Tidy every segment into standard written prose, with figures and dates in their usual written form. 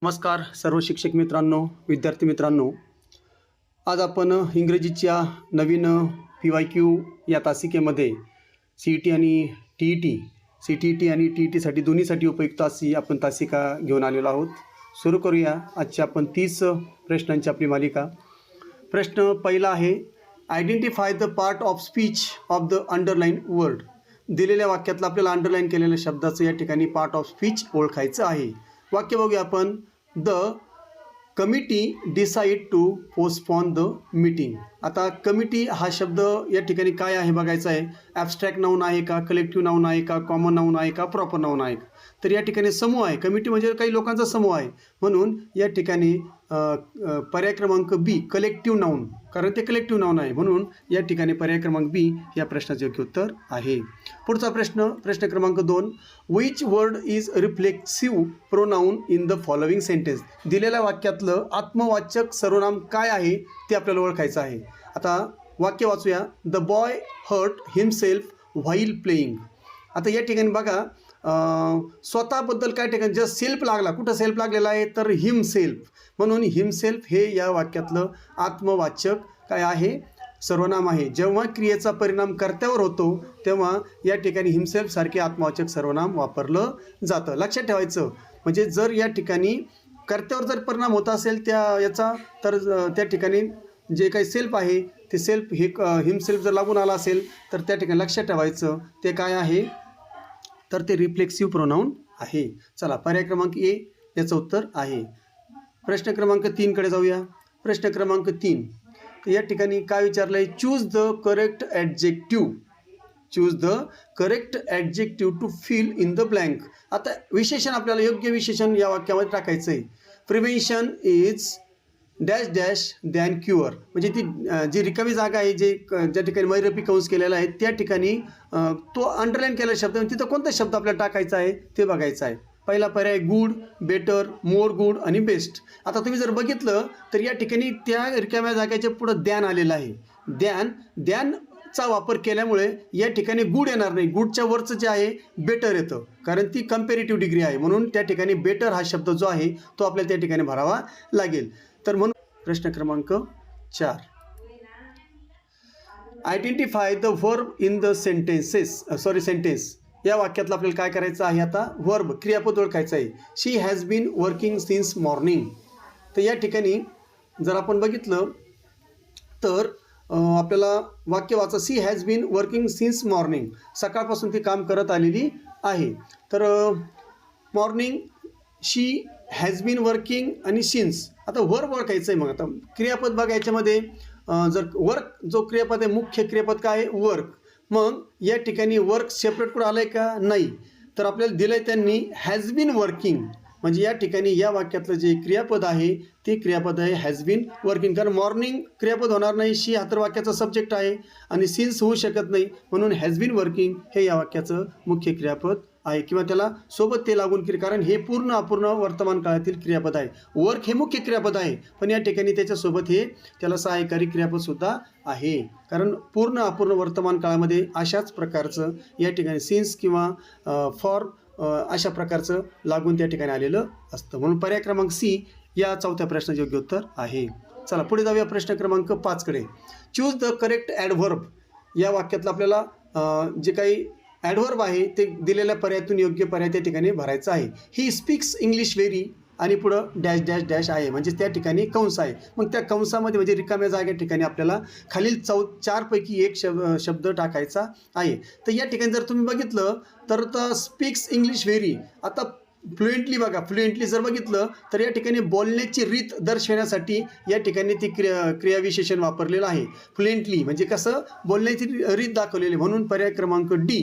नमस्कार सर्व शिक्षक मित्रांनो, विद्यार्थी मित्रांनो. आज आपण इंग्रजीच्या नवीन PYQ या तासिकेमध्ये CET आणि TET, CTET आणि TETसाठी दोन्हीसाठी उपयुक्त अशी आपण तासिका घेऊन आलेलो आहोत. सुरू करूया आजच्या आपण 30 प्रश्नांची आपली मालिका. प्रश्न पहिला आहे, identify the part of speech of the underline word. दिलेल्या वाक्यातलं आपल्याला अंडरलाईन केलेल्या शब्दाचं या ठिकाणी पार्ट ऑफ स्पीच ओळखायचं आहे. वाक्य बघूया आपण. The committee decide to postpone the meeting. आता कमिटी हा शब्द या ठिकाणी काय आहे बघायचा आहे. ॲब्स्ट्रॅक्ट नाऊन आहे का, कलेक्टिव्ह नाऊन आहे का, कॉमन नाऊन आहे का, प्रॉपर नाऊन आहे का. तर या ठिकाणी समूह आहे. कमिटी म्हणजे काही लोकांचा समूह आहे, म्हणून या ठिकाणी पर्याय क्रमांक बी कलेक्टिव्ह नाऊन, कारण ते कलेक्टिव्ह नाऊन आहे, म्हणून या ठिकाणी पर्याय क्रमांक बी या प्रश्नाचे योग्य उत्तर आहे. पुढचा प्रश्न क्रमांक 2, which word is reflexive pronoun in the following sentence. दिलेल्या वाक्यातलं आत्मवाचक सर्वनाम काय आहे ते आपल्याला ओळखायचं आहे. आता वाक्य वाचूया. The boy hurt himself while playing. आता या ठिकाणी बघा, स्वतःबद्दल काय ठिकाणी जर सेल्फ लागला, कुठं सेल्फ लागलेला आहे तर हिमसेल्फ, म्हणून हिमसेल्फ हे या वाक्यातलं आत्मवाचक काय आहे, सर्वनाम आहे. जेव्हा क्रियेचा परिणाम कर्त्यावर होतो तेव्हा या ठिकाणी हिमसेल्फ सारखे आत्मवाचक सर्वनाम वापरलं जातं. लक्षात ठेवायचं. म्हणजे जर या ठिकाणी कर्त्यावर जर परिणाम होत असेल याचा, तर त्या ठिकाणी जे काही सेल्फ आहे ते सेल्फ हे हिमसेल्फ जर लागून आला असेल तर त्या ठिकाणी लक्षात ठेवायचं ते काय आहे, तर ते रिफ्लेक्सिव्ह प्रोनाऊन आहे. चला, पर्याय क्रमांक ए याचं उत्तर आहे. प्रश्न क्रमांक 3 कडे जाऊया. प्रश्न क्रमांक 3, या ठिकाणी काय विचारलं आहे, choose the correct adjective. Choose the correct adjective to fill in the blank. आता विशेषण, आपल्याला योग्य विशेषण या वाक्यामध्ये टाकायचं आहे. Prevention is dash dash than cure. म्हणजे ती जी रिकामी जागा आहे, ज्या ठिकाणी महिरपी कंस केलेला आहे त्या ठिकाणी तो अंडरलाईन केलेला शब्द, तिथं कोणता शब्द आपल्याला टाकायचा आहे ते बघायचं आहे. पहिला पर्याय गुड, बेटर, मोर गुड आणि बेस्ट. आता तुम्ही जर बघितलं तर या ठिकाणी त्या रिकाम्या जागेच्या पुढं द्यान आलेलं आहे. द्यानचा वापर केल्यामुळे या ठिकाणी गुड येणार नाही. गुडच्या वरचं जे आहे बेटर येतं, कारण ती कम्पॅरेटिव्ह डिग्री आहे, म्हणून त्या ठिकाणी बेटर हा शब्द जो आहे तो आपल्याला त्या ठिकाणी भरावा लागेल. तर म्हणून प्रश्न क्रमांक 4, identify the verb in the sentence. या वाक्यातलं आपल्याला काय करायचं आहे, आता वर्ब क्रियापद ओळखायचं आहे. She has been working since morning. तर या ठिकाणी जर आपण बघितलं तर आपल्याला वाक्य वाचा. She has been working since morning. सकाळपासून ती काम करत आलेली आहे. तर morning, she has been working आणि सिन्स. आता वर्ब ओळखायचं आहे. मग आता क्रियापद बघा, याच्यामध्ये जर वर्क जो क्रियापद आहे, मुख्य क्रियापद काय आहे, वर्क. मग या ठिकाणी वर्क सेपरेट कुठं आलं आहे का, नाही. तर आपल्याला दिलं आहे त्यांनी हॅज बीन वर्किंग, म्हणजे या ठिकाणी या वाक्यातलं जे क्रियापद आहे ते क्रियापद आहे हॅज बीन वर्किंग. कारण मॉर्निंग क्रियापद होणार नाही, शी हा तर वाक्याचा सब्जेक्ट आहे आणि सिन्स होऊ शकत नाही, म्हणून हॅज बीन वर्किंग हे या वाक्याचं मुख्य क्रियापद आहे, किंवा त्याला सोबत ते लागून कारण हे पूर्ण अपूर्ण वर्तमान काळातील क्रियापद आहे. वर्क हे मुख्य क्रियापद आहे, पण या ठिकाणी त्याच्यासोबत हे त्याला सहाय्यकारी क्रियापदसुद्धा आहे, कारण पूर्ण अपूर्ण वर्तमान काळामध्ये अशाच प्रकारचं या ठिकाणी सिन्स किंवा फॉर अशा प्रकारचं लागून त्या ठिकाणी आलेलं असतं. म्हणून पर्याय क्रमांक सी या 4थ्या प्रश्नाचे योग्य उत्तर आहे. चला पुढे जाऊया. प्रश्न क्रमांक 5 कडे. Choose the correct adverb. या वाक्यातलं आपल्याला जे काही ॲडव्हर्ब आहे ते दिलेल्या पर्यायातून योग्य पर्याय त्या ठिकाणी भरायचा आहे. ही स्पीक्स इंग्लिश व्हेरी आणि पुढं डॅश डॅश डॅश आहे, म्हणजे त्या ठिकाणी कंस आहे. मग त्या कंसामध्ये म्हणजे रिकाम्या जागे ठिकाणी आपल्याला खालील 4 पैकी एक शब्द टाकायचा आहे. तर या ठिकाणी जर तुम्ही बघितलं तर स्पीक्स इंग्लिश व्हेरी. आता फ्लुएंटली बघा, फ्लुएंटली जर बघितलं तर या ठिकाणी बोलण्याची रीत दर्शवण्यासाठी या ठिकाणी ती क्रियाविशेषण वापरलेलं आहे. फ्लुएंटली म्हणजे कसं, बोलण्याची रीत दाखवलेली, म्हणून पर्याय क्रमांक डी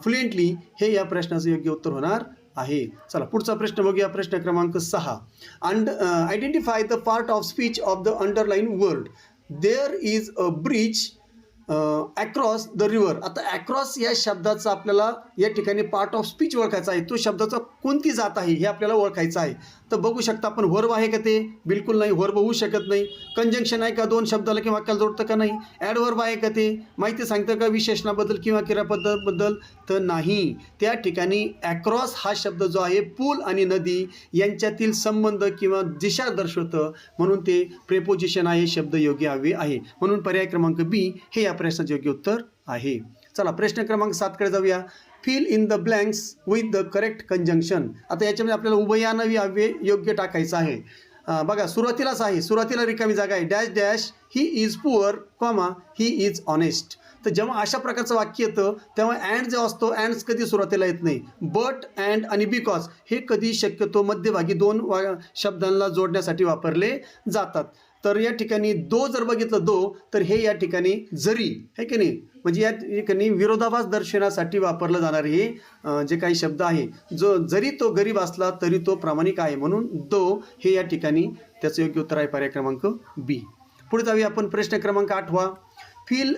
फ्लुएंटली हे या प्रश्नाचं योग्य उत्तर होणार आहे. चला पुढचा प्रश्न बघूया. प्रश्न क्रमांक 6, identify the part of speech of the underline word. There is a bridge across the river. आता अक्रॉस या शब्दाचा आपल्याला या ठिकाणी पार्ट ऑफ स्पीच ओळखायचा आहे. तो शब्दाचा कोणती जात आहे हे आपल्याला ओळखायचं आहे. तर बघू शकता आपण व्हर्ब आहे का ते? बिलकुल नाही, व्हर्ब होऊ शकत नाही. कंजंक्शन आहे का? दोन शब्दाला किंवा वाक्याला जोडतं का? नाही. ॲडव्हर्ब आहे का ते? माहिती सांगतं का विशेषणाबद्दल किंवा क्रियापदाबद्दल? तर नाही. त्या ठिकाणी ॲक्रॉस हा शब्द जो आहे पूल आणि नदी यांच्यातील संबंध किंवा दिशा दर्शवतं, म्हणून ते प्रेपोजिशन आहे, शब्द योग्य हवे आहे. म्हणून पर्याय क्रमांक बी हे या प्रश्नाचे योग्य उत्तर आहे. चला प्रश्न क्रमांक 7कडे जाऊया. Fill in the blanks with the correct conjunction. आता याच्यामध्ये आपल्याला उभयान्वयी अव्यय योग्य टाकायचं आहे. बघा सुरुवातीलाच आहे, सुरुवातीला रिकामी जागा आहे. Dash dash he is poor comma he is honest. तर जेव्हा अशा प्रकारचं वाक्य येतं तेव्हा अँड जो असतो, अँड्स कधी सुरुवातीला येत नाही. बट, अँड आणि बिकॉज हे कधी शक्यतो मध्यभागी दोन शब्दांना जोडण्यासाठी वापरले जातात. तर या ठिकाणी दो जर बघितलं दो, तर हे या ठिकाणी जरी आहे की नाही, म्हणजे या ठिकाणी विरोधाभास दर्शवण्यासाठी वापरलं जाणारे हे जे काही शब्द आहे, जो जरी तो गरीब असला तरी तो प्रामाणिक आहे, म्हणून दो हे या ठिकाणी त्याचं योग्य उत्तर आहे पर्याय क्रमांक बी. पुढे जाऊया आपण प्रश्न क्रमांक 8. Fill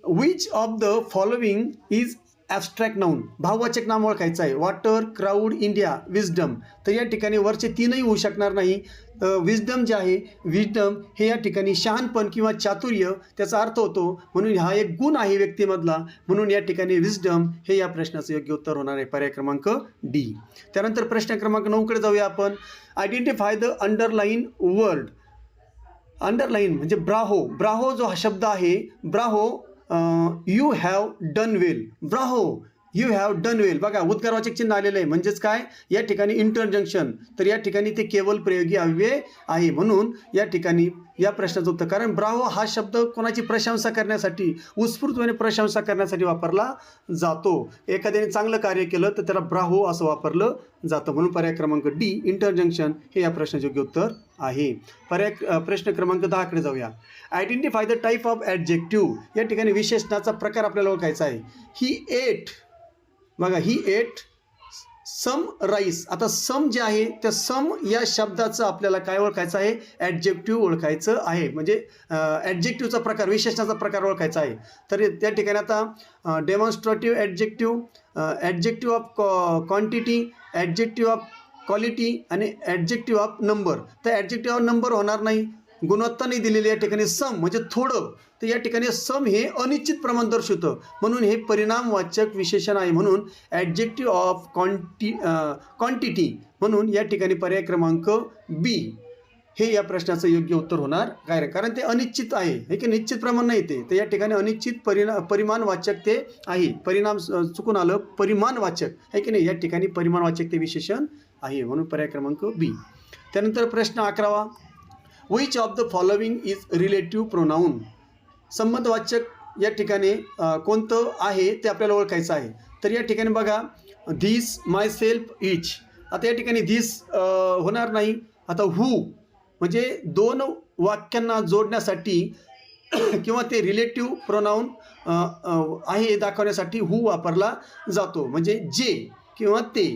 which of the following is abstract noun. भाववाचक नाम ओळखायचं आहे. Water, crowd, India, wisdom. तर या ठिकाणी वरचे तीनही होऊ शकणार नाही. विजडम जे आहे, विजडम हे या ठिकाणी शहाणपण किंवा चातुर्य त्याचा अर्थ होतो, म्हणून हा एक गुण आहे व्यक्तिमधला, म्हणून या ठिकाणी विजडम हे या प्रश्नाचं योग्य उत्तर होणार आहे पर्याय क्रमांक डी. त्यानंतर प्रश्न क्रमांक 9कडे जाऊया आपण. Identify the underline word. Underline म्हणजे ब्राहो. ब्राहो जो हा शब्द आहे, bravo you have done well. Bravo you have done well. बघा उद्गारवाचक चिन्ह आलेलं आहे, म्हणजेच काय या ठिकाणी इंटरजंक्शन. तर या ठिकाणी ते केवळ प्रयोगी अव्यय आहे, म्हणून या ठिकाणी या प्रश्नाचं उत्तर. कारण ब्राहो हा शब्द कोणाची प्रशंसा करण्यासाठी, उत्स्फूर्तपणे प्रशंसा करण्यासाठी वापरला जातो. एखाद्याने चांगलं कार्य केलं तर त्याला ब्राहो असं वापरलं जातं, म्हणून पर्याय क्रमांक डी इंटरजंक्शन हे या प्रश्नाचे योग्य उत्तर आहे. प्रश्न क्रमांक 10कडे जाऊया. Identify the type of adjective. या ठिकाणी विशेषणाचा प्रकार आपल्याला ओळखायचा आहे. ही एट. बघा ही एट सम राईस. आता सम जे आहे त्या सम या शब्दाचं आपल्याला काय ओळखायचं आहे? ॲडजेक्टिव्ह ओळखायचं आहे, म्हणजे ॲडजेक्टिव्हचा प्रकार, विशेषणाचा प्रकार ओळखायचा आहे. तर त्या ठिकाणी आता demonstrative adjective, adjective of quantity, adjective of quality आणि ॲडजेक्टिव्ह ऑफ नंबर. तर ॲडजेक्टिव्ह ऑफ नंबर होणार नाही, गुणवत्ता नाही दिलेली. या ठिकाणी सम म्हणजे थोडं, तर या ठिकाणी सम हे अनिश्चित प्रमाण दर्शवतं, म्हणून हे परिणामवाचक विशेषण आहे, म्हणून ॲडजेक्टिव्ह ऑफ क्वांटिटी, म्हणून या ठिकाणी पर्याय क्रमांक बी हे या प्रश्नाचं योग्य उत्तर होणार. काय? कारण ते अनिश्चित आहे, हे की निश्चित प्रमाण नाही ते. तर या ठिकाणी अनिश्चित परिमाणवाचक ते आहे. परिणाम चुकून आलं, परिमाणवाचक आहे की नाही, या ठिकाणी परिमाणवाचक ते विशेषण आहे, म्हणून पर्याय क्रमांक बी. त्यानंतर प्रश्न 11. Which of the following is relative pronoun. संबंधवाचक या ठिकाणी कोणतं आहे ते आपल्याला ओळखायचं आहे. तर या ठिकाणी बघा धिस, माय सेल्फ, इच. आता या ठिकाणी धिस होणार नाही. आता हू म्हणजे दोन वाक्यांना जोडण्यासाठी किंवा ते रिलेटिव्ह प्रोनाऊन आहे दाखवण्यासाठी हू वापरला जातो, म्हणजे जे किंवा ते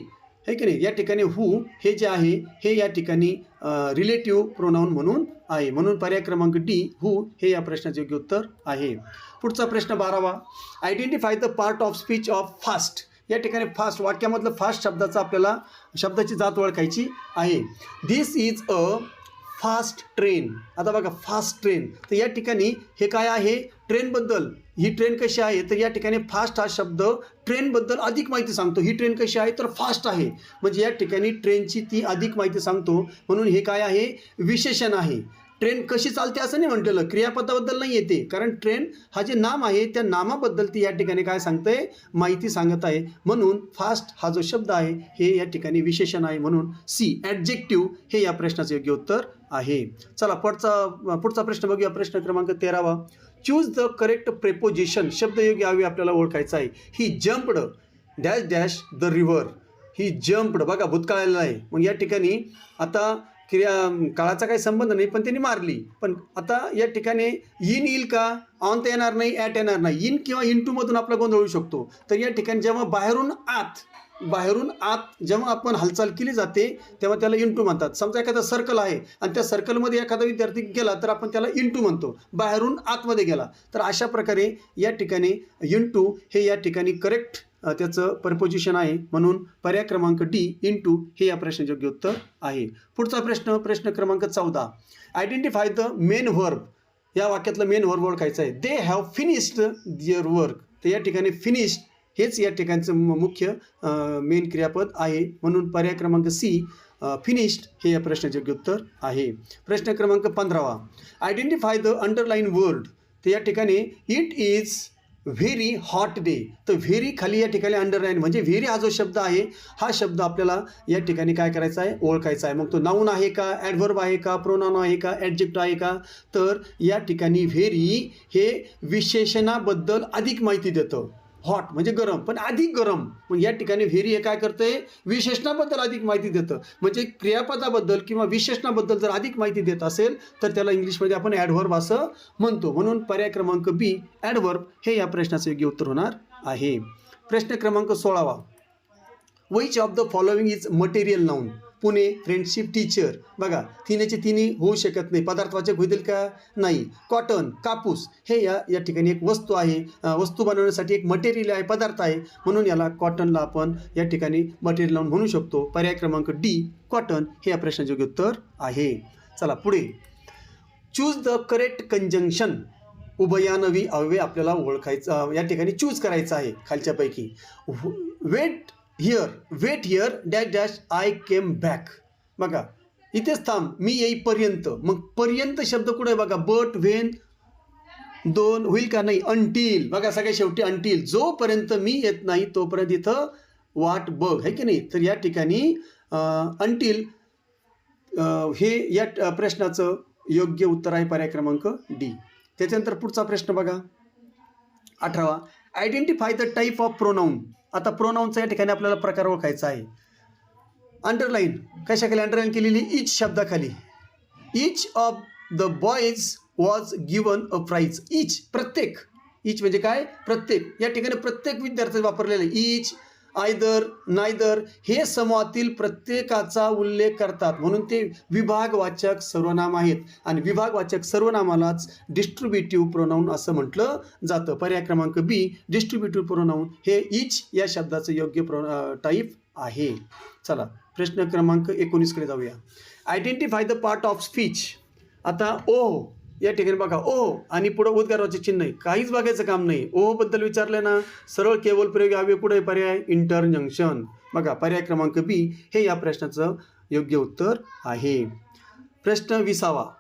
आहे की नाही. या ठिकाणी हू हे जे आहे हे या ठिकाणी रिलेटिव्ह प्रोनाऊन म्हणून आहे, म्हणून पर्याय क्रमांक डी हू हे या प्रश्नाचे योग्य उत्तर आहे. पुढचा प्रश्न 12. Identify the part of speech of fast. या ठिकाणी फास्ट वाक्यामधलं फास्ट शब्दाचा आपल्याला शब्दाची जात ओळखायची आहे. This is a fast train. आता बघा फास्ट ट्रेन, तर या ठिकाणी हे काय आहे? ट्रेनबद्दल. ही ट्रेन कशी आहे? तर या ठिकाणी फास्ट हा शब्द ट्रेनबद्दल अधिक माहिती सांगतो. ही ट्रेन कशी आहे? तर फास्ट आहे, म्हणजे या ठिकाणी ट्रेनची ती अधिक माहिती सांगतो, म्हणून हे काय आहे? विशेषण आहे. ट्रेन कशी चालते असं नाही म्हटलेलं, क्रियापदाबद्दल नाही येते, कारण ट्रेन हा जे नाम आहे त्या नामाबद्दल ती या ठिकाणी काय सांगते? माहिती सांगत आहे, म्हणून फास्ट हा जो शब्द आहे हे या ठिकाणी विशेषण आहे, म्हणून सी ॲडजेक्टिव्ह हे या प्रश्नाचं योग्य उत्तर आहे. चला पुढचा प्रश्न बघूया. प्रश्न क्रमांक 13. Choose the correct preposition. शब्दयोगी अव्यय आपल्याला ओळखायचा आहे. He jumped dash dash the river. He jumped बघा भूतकाळ आलेला आहे, मग या ठिकाणी आता काळाचा काही संबंध नाही, पण त्यांनी मारली. पण आता या ठिकाणी इन येईल का? ऑन तर येणार नाही, ॲट येणार नाही. इन किंवा इन टूमधून आपला गोंधळ होऊ शकतो. तर या ठिकाणी जेव्हा बाहेरून आत जेव्हा आपण हालचाल केली जाते तेव्हा त्याला इंटू म्हणतात. समजा एखादा सर्कल आहे आणि त्या सर्कलमध्ये एखादा विद्यार्थी गेला तर आपण त्याला इंटू म्हणतो, बाहेरून आतमध्ये गेला. तर अशा प्रकारे या ठिकाणी इंटू हे या ठिकाणी करेक्ट त्याचं प्रपोजिशन आहे, म्हणून पर्याय क्रमांक डी इंटू हे या प्रश्नाचे योग्य उत्तर आहे. पुढचा प्रश्न क्रमांक 14. Identify the main verb. या वाक्यातलं मेन व्हर्ब ओळखायचं आहे. They have finished their work. तर या ठिकाणी फिनिश्ड हेच या ठिकाणचं मुख्य मेन क्रियापद आहे, म्हणून पर्याय क्रमांक सी फिनिश्ड हे या प्रश्नाचे योग्य उत्तर आहे. प्रश्न क्रमांक 15. Identify the underline word. तर या ठिकाणी it is very hot day. तर व्हेरी खाली या ठिकाणी अंडरलाईन म्हणजे व्हेरी हा जो शब्द आहे, हा शब्द आपल्याला या ठिकाणी काय करायचा आहे, ओळखायचा आहे. मग तो नाऊन आहे का, ॲडव्हर्ब आहे का, प्रोनाउन आहे का, ॲडजेक्टिव्ह आहे का. तर या ठिकाणी व्हेरी हे विशेषणाबद्दल अधिक माहिती देतं. हॉट म्हणजे गरम, पण अधिक गरम. मग या ठिकाणी व्हेरी हे काय करते, विशेषणाबद्दल अधिक माहिती देतं. म्हणजे क्रियापदाबद्दल किंवा विशेषणाबद्दल जर अधिक माहिती देत असेल तर त्याला इंग्लिशमध्ये आपण ॲडव्हर्ब असं म्हणतो. म्हणून पर्याय क्रमांक बी ॲडव्हर्ब हे या प्रश्नाचं योग्य उत्तर होणार आहे. प्रश्न क्रमांक 16. Which of the following is material noun. Pune, friendship, teacher. बघा तिन्हीचे तिन्ही होऊ शकत नाही. पदार्थवाचक होतील का, नाही. कॉटन, कापूस हे या ठिकाणी एक वस्तू आहे. वस्तू बनवण्यासाठी एक मटेरियल आहे, पदार्थ आहे, म्हणून याला कॉटनला आपण या ठिकाणी मटेरियल नाऊन म्हणू शकतो. पर्याय क्रमांक डी कॉटन हे या प्रश्नाचे योग्य उत्तर आहे. चला पुढे. Choose the correct conjunction. उभयान्वयी अव्यय आपल्याला ओळखायचं, या ठिकाणी चूज करायचं आहे खालच्यापैकी. Wait here dash dash I came back. बघा इथेच थांब, मी येईपर्यंत. मग पर्यंत शब्द कुठे आहे बघा, बट, व्हेन, दोन होईल का, नाही. अंटील. बघा सगळ्या शेवटी अंटील. जोपर्यंत मी येत नाही तोपर्यंत इथं वाट बघ, आहे की नाही. तर या ठिकाणी अंटील हे या प्रश्नाचं योग्य उत्तर आहे, पर्याय क्रमांक डी. त्याच्यानंतर पुढचा प्रश्न बघा 18. Identify the type of pronoun. आता प्रोनाऊनचा या ठिकाणी आपल्याला प्रकार ओळखायचा आहे. अंडरलाईन कशाखाली अंडरलाईन केलेली, इच शब्दाखाली. Each of the boys was given a prize. Each प्रत्येक. इच म्हणजे काय, प्रत्येक. या ठिकाणी प्रत्येक विद्यार्थी वापरलेले इच, आयदर, नायदर हे समूहातील प्रत्येकाचा उल्लेख करतात, म्हणून ते विभागवाचक सर्वनाम आहेत. आणि विभागवाचक सर्वनामालाच डिस्ट्रीब्युटिव्ह प्रोनाऊन असं म्हटलं जातं. पर्याय क्रमांक बी डिस्ट्रीब्युटिव्ह प्रोनाऊन हे इच या शब्दाचं योग्य टाईप आहे. चला प्रश्न क्रमांक 19 कडे जाऊया. Identify the part of speech. आता ओ या ठिकाणी बघा, ओ आणि पुढं उद्गाराचे चिन्ह आहे, काहीच बघायचं काम नाही. ओ बद्दल विचारलं ना, सरळ केवळ प्रयोग अव्यय कुठे पर्याय इंटरजंक्शन. बघा पर्याय क्रमांक बी हे या प्रश्नाचं योग्य उत्तर आहे. प्रश्न 20.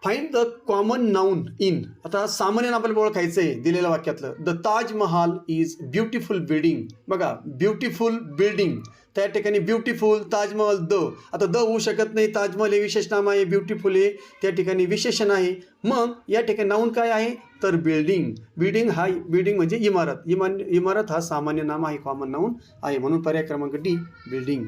Find the common noun in. आता सामान्य आपल्याला ओळखायचं आहे दिलेल्या वाक्यातलं. The Taj Mahal is beautiful building. बघा ब्युटिफुल बिल्डिंग, त्या ठिकाणी ब्युटिफुल, ताजमहल, द. आता द होऊ शकत नाही, ताजमहल हे विशेष नाम आहे, ब्युटिफुल हे त्या ठिकाणी विशेषण आहे. मग या ठिकाणी नाऊन काय आहे, तर बिल्डिंग. बिल्डिंग हा बिल्डिंग म्हणजे इमारत. इमारत हा सामान्य नाम आहे, कॉमन नाऊन आहे, म्हणून पर्याय क्रमांक डी बिल्डिंग.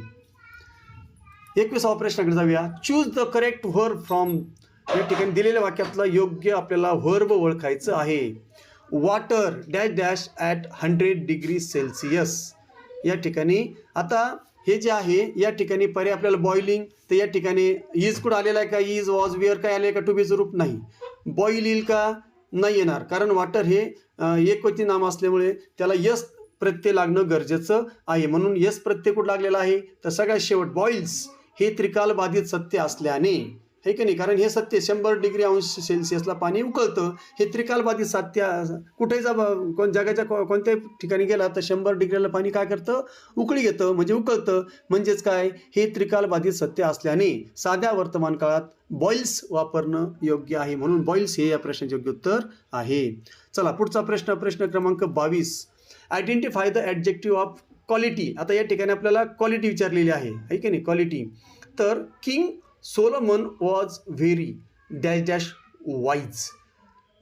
21वा प्रश्नाकडे जाऊया. Choose the correct verb from. या ठिकाणी दिलेल्या वाक्यातला योग्य आपल्याला व्हर्ब ओळखायचं आहे. Water dash dash at 100 degree Celsius. या ठिकाणी आता हे जे आहे या ठिकाणी पर्याय आपल्याला बॉइलिंग. तर या ठिकाणी इज कुठं आलेला आहे का, इज, वॉज, वेअर काय आले का, टू बीचं रूप नाही. बॉईल येईल का, नाही येणार, कारण वॉटर हे एकवचनी नाम असल्यामुळे त्याला यस प्रत्यय लागणं गरजेचं आहे, म्हणून यस प्रत्यय कुठं लागलेला आहे, तर सगळ्यात शेवट बॉइल्स हे त्रिकालबाधित सत्य असल्याने, हे की नाही, कारण हे सत्य 100 डिग्री अंश सेल्सिअसला पाणी उकळतं. हे त्रिकालबाधित सत्य कुठेही जगाच्या कोणत्याही ठिकाणी गेला तर 100 डिग्रीला पाणी काय करतं, उकळी घेतं, म्हणजे उकळतं. म्हणजेच काय, हे त्रिकालबाधित सत्य असल्याने साध्या वर्तमान काळात बॉइल्स वापरणं योग्य आहे, म्हणून बॉइल्स हे या प्रश्नाचे योग्य उत्तर आहे. चला पुढचा प्रश्न क्रमांक 22. Identify the adjective of quality. आता या ठिकाणी आपल्याला क्वालिटी विचारलेली आहे की नाही, क्वालिटी. तर king Solomon was very dash dash wise.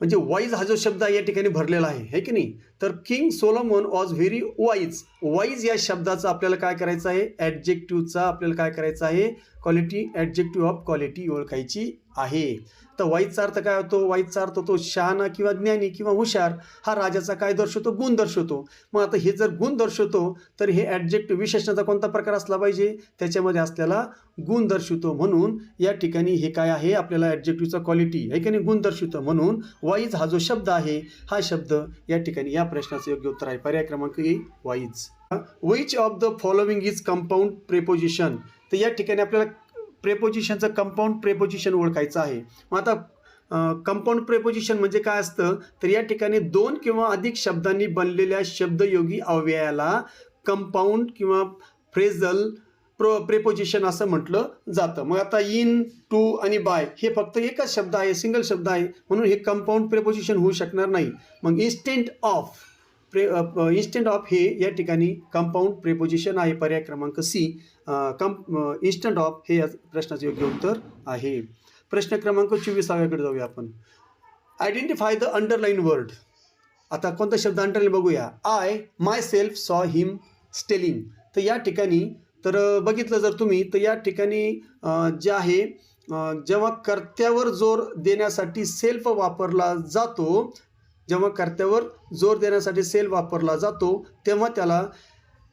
म्हणजे वाईज हा जो शब्द आहे या ठिकाणी भरलेला आहे की नाही. तर king Solomon was very wise. Wise या शब्दाचा आपल्याला काय करायचं आहे, ॲडजेक्टिव्हचा आपल्याला काय करायचं आहे, क्वालिटी, ॲडजेक्टिव्ह ऑफ क्वालिटी ओळखायची आहे. तर वाईचा अर्थ काय होतो? वाईचा अर्थ तो शहाणा किंवा ज्ञानी किंवा हुशार, हा राजाचा काय दर्शवतो? गुण दर्शवतो. मग आता हे जर गुण दर्शवतो तर हे ॲडजेक्टिव्ह विशेषणाचा कोणता प्रकार असला पाहिजे? त्याच्यामध्ये असलेला गुण दर्शवतो. म्हणून या ठिकाणी हे काय आहे? आपल्याला ॲडजेक्टिव्हचा क्वालिटी आहे की नाही, गुण दर्शवतो. म्हणून वाईज हा जो शब्द आहे, हा शब्द या ठिकाणी या प्रश्नाचं योग्य उत्तर आहे. पर्याय क्रमांक ए वाईज. Which of the following is compound preposition? तर या ठिकाणी आपल्याला प्रेपोजिशनचं कंपाऊंड प्रेपोजिशन ओळखायचं आहे. मग आता कंपाऊंड प्रेपोजिशन म्हणजे काय असतं? तर या ठिकाणी दोन किंवा अधिक शब्दांनी बनलेल्या शब्दयोगी अव्ययाला कंपाऊंड किंवा फ्रेझल प्रेपोजिशन असं म्हटलं जातं. मग आता इन, टू आणि बाय हे फक्त एकच शब्द आहे, सिंगल शब्द आहे, म्हणून हे कंपाऊंड प्रेपोजिशन होऊ शकणार नाही. मग इन्स्टेंट ऑफ हे या ठिकाणी कंपाऊंड प्रेपोजिशन आहे. पर्याय क्रमांक सी इन्स्टंट ऑफ हे या प्रश्नाचं योग्य उत्तर आहे. प्रश्न क्रमांक 24कडे जाऊया आपण. Identify the underline word. आता कोणता शब्द अंडरलाईन बघूया. आय माय सेल्फ सॉ हिम स्टेलिंग. तर या ठिकाणी तर बघितलं जर तुम्ही तर या ठिकाणी जे आहे जेव्हा कर्त्यावर जोर देण्यासाठी सेल्फ वापरला जातो, जेव्हा कर्त्यावर जोर देण्यासाठी सेल्फ वापरला जातो तेव्हा त्याला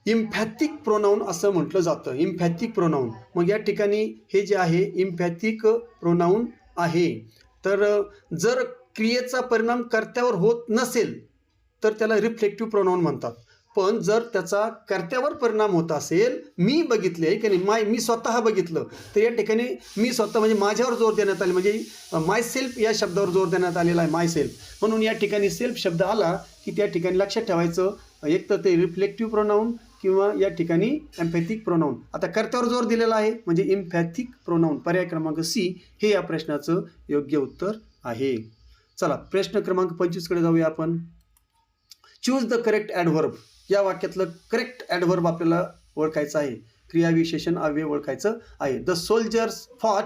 इम्फॅथिक प्रोनाऊन असं म्हटलं जातं. इम्फॅथिक प्रोनाऊन. मग या ठिकाणी हे जे आहे इम्फॅथिक प्रोनाऊन आहे. तर जर क्रियेचा परिणाम कर्त्यावर होत नसेल तर त्याला रिफ्लेक्टिव्ह प्रोनाऊन म्हणतात. पण जर त्याचा कर्त्यावर परिणाम होत असेल, मी बघितले की नाही, मी स्वतः बघितलं, तर या ठिकाणी मी स्वतः म्हणजे माझ्यावर जोर देण्यात आले, म्हणजे माय सेल्फ या शब्दावर जोर देण्यात आलेला आहे, माय सेल्फ. म्हणून या ठिकाणी सेल्फ शब्द आला की त्या ठिकाणी लक्षात ठेवायचं एक तर ते रिफ्लेक्टिव्ह प्रोनाऊन किंवा या ठिकाणी एम्फॅथिक प्रोनाऊन. आता कर्त्यावर जोर दिलेला आहे म्हणजे इम्फॅथिक प्रोनाऊन. पर्याय क्रमांक सी हे या प्रश्नाचं योग्य उत्तर आहे. चला प्रश्न क्रमांक 25कडे जाऊया आपण. Choose the correct adverb. या वाक्यातलं करेक्ट ॲडव्हर्ब आपल्याला ओळखायचं आहे. क्रियाविशेषण अव्यय ओळखायचं आहे. The soldiers fought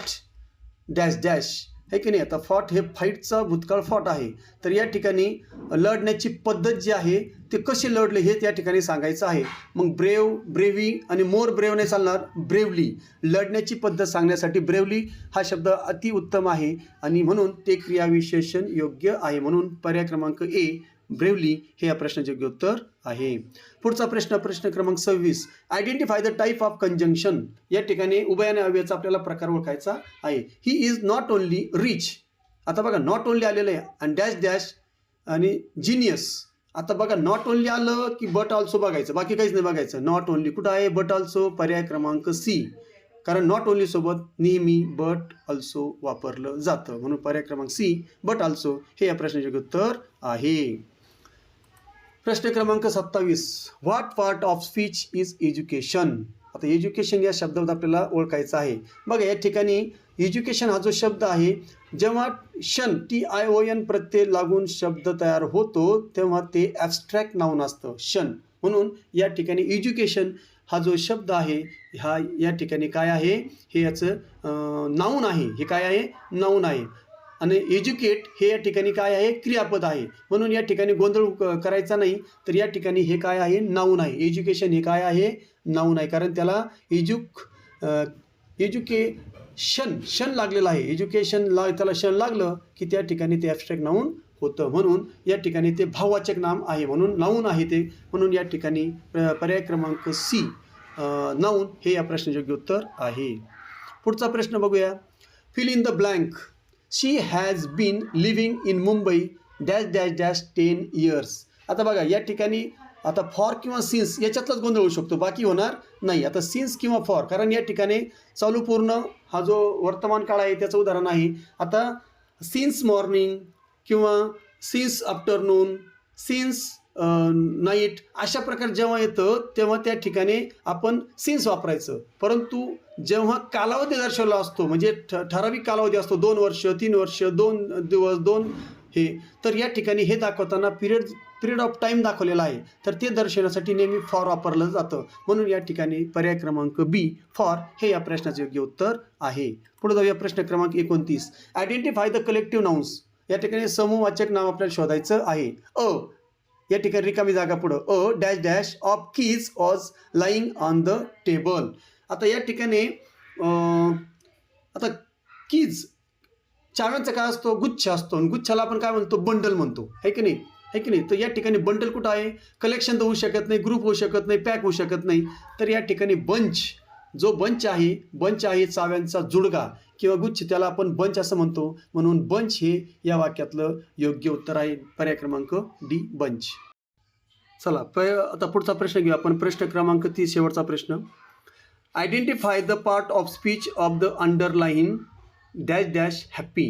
dash dash आहे की नाही. आता फॉट हे फाईटचा भूतकाळ फॉट आहे. तर या ठिकाणी लढण्याची पद्धत जी आहे ते कशी लढले हे त्या ठिकाणी सांगायचं आहे. मग ब्रेव, ब्रेवी आणि मोर ब्रेव नाही चालणार, ब्रेवली. लढण्याची पद्धत सांगण्यासाठी ब्रेवली हा शब्द अतिउत्तम आहे आणि म्हणून ते क्रियाविशेषण योग्य आहे. म्हणून पर्याय क्रमांक ए ब्रेवली हे या प्रश्नाचे योग्य उत्तर आहे. पुढचा प्रश्न, प्रश्न क्रमांक 26. Identify the type of conjunction. या ठिकाणी उभयाने अव्ययाचा आपल्याला प्रकार ओळखायचा आहे. He is not only rich. आता बघा नॉट ओनली आलेलं आहे आणि डॅश डॅश आणि जिनियस. आता बघा नॉट ओनली आलं की बट ऑल्सो बघायचं, बाकी काहीच नाही बघायचं. नॉट ओनली कुठं आहे? But also. पर्याय क्रमांक सी. कारण नॉट ओनली सोबत नेहमी बट ऑल्सो वापरलं जातं. म्हणून पर्याय क्रमांक सी बट ऑल्सो हे या प्रश्नाचे योग्य उत्तर आहे. प्रश्न क्रमांक 27. What part of speech is education. आता एज्युकेशन या शब्दात आपल्याला ओळखायचं आहे. बघा या ठिकाणी एज्युकेशन हा जो शब्द आहे जेव्हा शन TION प्रत्यय लागून शब्द तयार होतो तेव्हा ते ॲब्स्ट्रॅक्ट नाऊन असतं, शन. म्हणून या ठिकाणी एज्युकेशन हा जो शब्द आहे हा या ठिकाणी काय आहे? हे याचं नाऊन आहे. हे काय आहे? नाऊन आहे. आणि एज्युकेट हे या ठिकाणी काय आहे? क्रियापद आहे. म्हणून या ठिकाणी गोंधळ करायचा नाही. तर या ठिकाणी हे काय आहे? नाऊन आहे. एज्युकेशन हे काय आहे? नाऊन आहे. कारण त्याला एज्युकेशन लागलेलं आहे. एज्युकेशन त्याला शन लागलं की त्या ठिकाणी ते ॲब्स्ट्रॅक्ट नाऊन होतं. म्हणून या ठिकाणी ते भाववाचक नाम आहे म्हणून नाऊन आहे ते. म्हणून या ठिकाणी पर्याय क्रमांक सी नाऊन हे या प्रश्नाचे योग्य उत्तर आहे. पुढचा प्रश्न बघूया. Fill in the blank. She has been living in Mumbai dash dash dash 10 years. आता बघा या ठिकाणी आता फॉर किंवा सिन्स याच्यातलाच गोंधळ होऊ शकतो, बाकी होणार नाही. आता सिन्स किंवा फॉर, कारण या ठिकाणी चालू पूर्ण हा जो वर्तमान काळ आहे त्याचं उदाहरण आहे. आता सिन्स मॉर्निंग किंवा सिन्स आफ्टरनून, सिन्स नाईट अशा प्रकार जेव्हा येतं तेव्हा त्या ठिकाणी आपण सिन्स वापरायचं. परंतु जेव्हा कालावधी दर्शवला असतो म्हणजे ठराविक कालावधी असतो, 2 वर्ष, 3 वर्ष, 2 दिवस, 2 हे, तर या ठिकाणी हे दाखवताना पिरियड ऑफ टाईम दाखवलेला आहे. तर ते दर्शवण्यासाठी नेहमी फॉर वापरलं जातं. म्हणून या ठिकाणी पर्याय क्रमांक बी फॉर हे या प्रश्नाचे योग्य उत्तर आहे. पुढे जाऊया प्रश्न क्रमांक 29. Identify the collective nouns. या ठिकाणी समूहवाचक नाव आपल्याला शोधायचं आहे. या ठिकाणी रिकामी जागा पुढं dash dash of keys was lying on the table. आता या ठिकाणी आता कीज चाव्यांचा काय असतो, गुच्छ असतो, आणि गुच्छाला आपण काय म्हणतो, बंडल म्हणतो, आहे की नाही, आहे की नाही. तर या ठिकाणी बंडल कुठं आहे, कलेक्शन तर होऊ शकत नाही, ग्रुप होऊ शकत नाही, पॅक होऊ शकत नाही. तर या ठिकाणी बंच, जो बंच आहे चाव्यांचा जुडगा किंवा गुच्छ, त्याला आपण बंच असं म्हणतो. म्हणून बंच हे या वाक्यातलं योग्य उत्तर आहे. पर्याय क्रमांक डी, बंच. चला आता पुढचा प्रश्न घेऊ आपण. प्रश्न क्रमांक 30, शेवटचा प्रश्न. Identify the part of speech of the underline dash dash happy,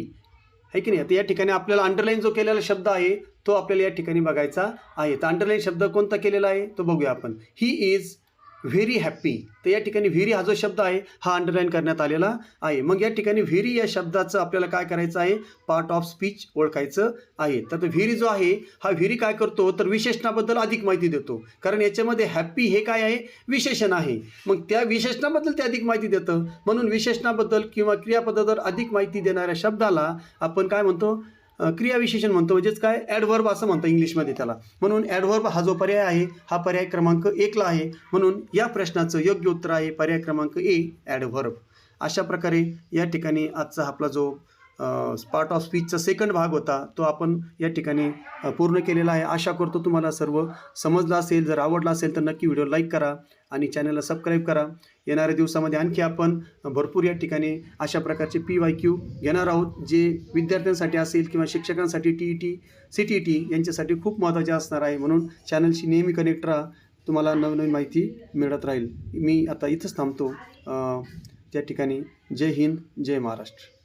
आहे की नाही. आता या ठिकाणी आपल्याला अंडरलाईन जो केलेला शब्द आहे तो आपल्याला या ठिकाणी बघायचा आहे. तर अंडरलाईन शब्द कोणता केलेला आहे तो बघूया आपण. He is very happy. तर या ठिकाणी व्हेरी हा जो शब्द आहे हा अंडरलाईन करण्यात आलेला आहे. मग या ठिकाणी व्हेरी या शब्दाचं आपल्याला काय करायचं आहे, पार्ट ऑफ स्पीच ओळखायचं आहे. तर व्हेरी जो आहे हा व्हेरी काय करतो, तर विशेषणाबद्दल अधिक माहिती देतो. कारण याच्यामध्ये हॅप्पी हे काय आहे, विशेषण आहे. मग त्या विशेषणाबद्दल ते अधिक माहिती देतं. म्हणून विशेषणाबद्दल किंवा क्रियापदाबद्दल अधिक माहिती देणाऱ्या शब्दाला आपण काय म्हणतो, क्रियाविशेषण म्हणतो. म्हणजेच काय, ॲडव्हर्ब असं म्हणतो इंग्लिशमध्ये त्याला. म्हणून ॲडव्हर्ब हा जो पर्याय आहे हा पर्याय क्रमांक 1ला आहे. म्हणून या प्रश्नाचं योग्य उत्तर आहे पर्याय क्रमांक ए, ॲडव्हर्ब. अशा प्रकारे या ठिकाणी आजचा आपला जो पार्ट ऑफ स्पीचचा सेकंड भाग होता तो आपण या ठिकाणी पूर्ण केलेला आहे. आशा करतो तुम्हाला सर्व समजलं असेल. जर आवडला असेल तर नक्की व्हिडिओ लाईक करा आणि चॅनलला सबस्क्राईब करा. येणाऱ्या दिवसामध्ये आणखी आपण भरपूर या ठिकाणी अशा प्रकारचे PYQ घेणार आहोत, जे विद्यार्थ्यांसाठी असेल किंवा शिक्षकांसाठी, TET, CTET यांच्यासाठी खूप महत्त्वाचे असणार आहे. म्हणून चॅनलशी नेहमी कनेक्ट राहा, तुम्हाला नवनवीन माहिती मिळत राहील. मी आता इथंच थांबतो. त्या ठिकाणी जय हिंद, जय महाराष्ट्र.